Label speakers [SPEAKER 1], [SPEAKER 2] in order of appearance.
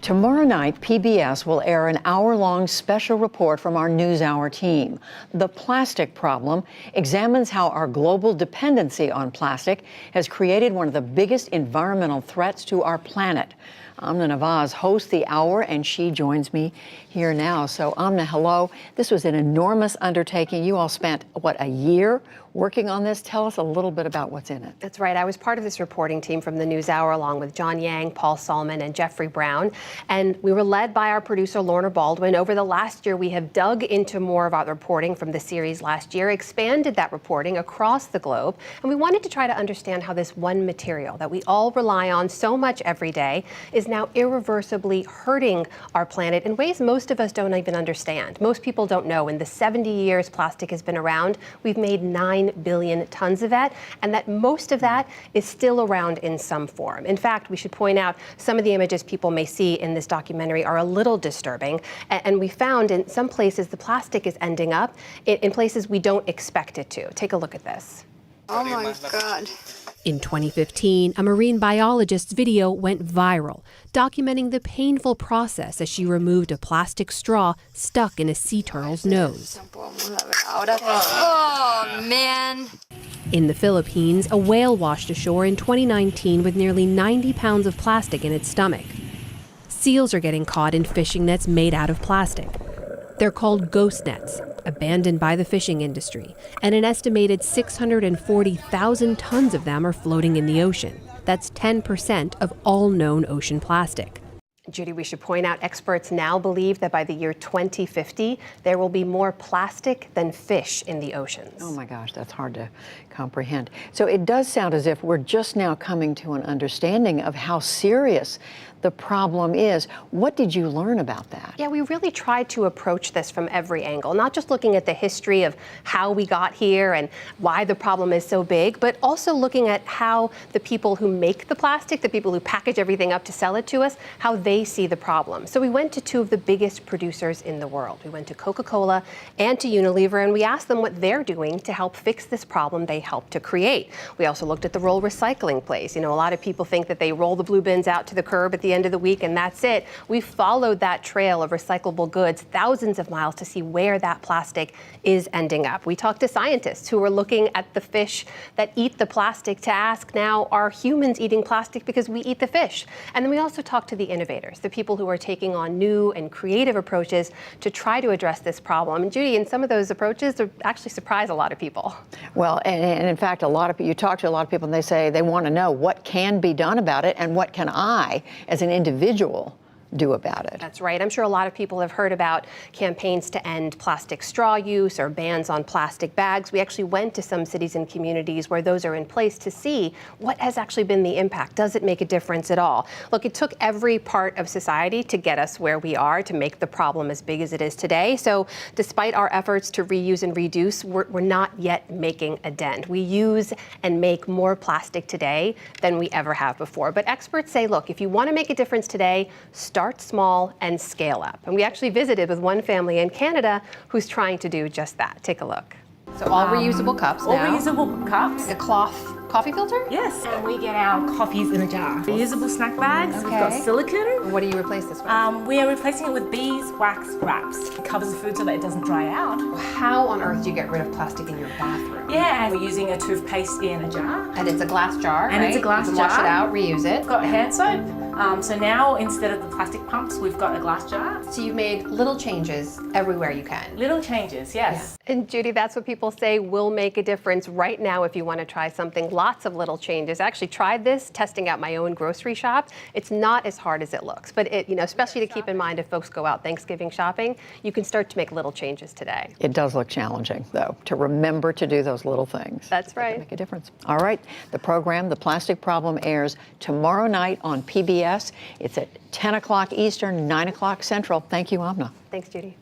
[SPEAKER 1] Tomorrow night, PBS will air an hour-long special report from our NewsHour team. The Plastic Problem examines how our global dependency on plastic has created one of the biggest environmental threats to our planet. Amna Nawaz hosts the hour, and she joins me here now. So, Amna, hello. This was an enormous undertaking. You all spent, what, a year working on this? Tell us a little bit about what's in it.
[SPEAKER 2] That's right. I was part of this reporting team from the NewsHour, along with John Yang, Paul Salmon, and Jeffrey Brown. And we were led by our producer, Lorna Baldwin. Over the last year, we have dug into more of our reporting from the series last year, expanded that reporting across the globe. And we wanted to try to understand how this one material that we all rely on so much every day is now irreversibly hurting our planet in ways most of us don't even understand. Most people don't know. In the 70 years plastic has been around, we've made 9 billion tons of it, and that most of that is still around in some form. In fact, we should point out some of the images people may see in this documentary are a little disturbing, and we found in some places the plastic is ending up in places we don't expect it to. Take a look at this.
[SPEAKER 3] Oh my God.
[SPEAKER 4] In 2015, a marine biologist's video went viral, documenting the painful process as she removed a plastic straw stuck in a sea turtle's nose.
[SPEAKER 3] Oh, man.
[SPEAKER 4] In the Philippines, a whale washed ashore in 2019 with nearly 90 pounds of plastic in its stomach. Seals are getting caught in fishing nets made out of plastic. They're called ghost nets, abandoned by the fishing industry, and an estimated 640,000 tons of them are floating in the ocean. That's 10% of all known ocean plastic.
[SPEAKER 2] Judy, we should point out experts now believe that by the year 2050, there will be more plastic than fish in the oceans.
[SPEAKER 1] Oh my gosh, that's hard to comprehend. So it does sound as if we're just now coming to an understanding of how serious the problem is. What did you learn about that?
[SPEAKER 2] Yeah, we really tried to approach this from every angle, not just looking at the history of how we got here and why the problem is so big, but also looking at how the people who make the plastic, the people who package everything up to sell it to us, how they see the problem. So we went to two of the biggest producers in the world. We went to Coca-Cola and to Unilever, and we asked them what they're doing to help fix this problem they helped to create. We also looked at the role recycling plays. You know, a lot of people think that they roll the blue bins out to the curb at the end of the week and that's it. We followed that trail of recyclable goods thousands of miles to see where that plastic is ending up. We talked to scientists who were looking at the fish that eat the plastic to ask now, are humans eating plastic because we eat the fish? And then we also talked to the innovators, the people who are taking on new and creative approaches to try to address this problem. And Judy, in some of those approaches, they actually surprise a lot of people.
[SPEAKER 1] Well, and in fact, you talk to a lot of people and they say they want to know what can be done about it and what can I, as an individual, do about it.
[SPEAKER 2] That's right. I'm sure a lot of people have heard about campaigns to end plastic straw use or bans on plastic bags. We actually went to some cities and communities where those are in place to see what has actually been the impact. Does it make a difference at all? Look, it took every part of society to get us where we are, to make the problem as big as it is today. So despite our efforts to reuse and reduce, we're not yet making a dent. We use and make more plastic today than we ever have before. But experts say, look, if you want to make a difference today, start small and scale up. And we actually visited with one family in Canada who's trying to do just that. Take a look. So all reusable cups now.
[SPEAKER 5] All reusable cups.
[SPEAKER 2] A cloth coffee filter?
[SPEAKER 5] Yes, and we get our coffees in a jar. Reusable snack bags,
[SPEAKER 2] Okay.
[SPEAKER 5] We've got silicone.
[SPEAKER 2] What do you replace this with?
[SPEAKER 5] We are replacing it with beeswax wraps. It covers the food so that it doesn't dry out.
[SPEAKER 2] How on earth do you get rid of plastic in your bathroom?
[SPEAKER 5] Yeah, we're using a toothpaste in a jar.
[SPEAKER 2] And it's a glass jar,
[SPEAKER 5] And
[SPEAKER 2] right?
[SPEAKER 5] it's a glass
[SPEAKER 2] you can wash
[SPEAKER 5] jar.
[SPEAKER 2] it out, reuse it.
[SPEAKER 5] We've got hand soap. So now, instead of the plastic pumps, we've got a glass jar.
[SPEAKER 2] So you've made little changes everywhere you can.
[SPEAKER 5] Little changes, yes.
[SPEAKER 2] Yeah. And Judy, that's what people say will make a difference right now if you want to try something. Lots of little changes. I actually tried this, testing out my own grocery shop. It's not as hard as it looks, but especially to keep in mind if folks go out Thanksgiving shopping, you can start to make little changes today.
[SPEAKER 1] It does look challenging, though, to remember to do those little things.
[SPEAKER 2] That's right.
[SPEAKER 1] That can make a difference. All right, the program, The Plastic Problem, airs tomorrow night on PBS. It's at 10 o'clock Eastern, 9 o'clock Central. Thank you, Amna.
[SPEAKER 2] Thanks, Judy.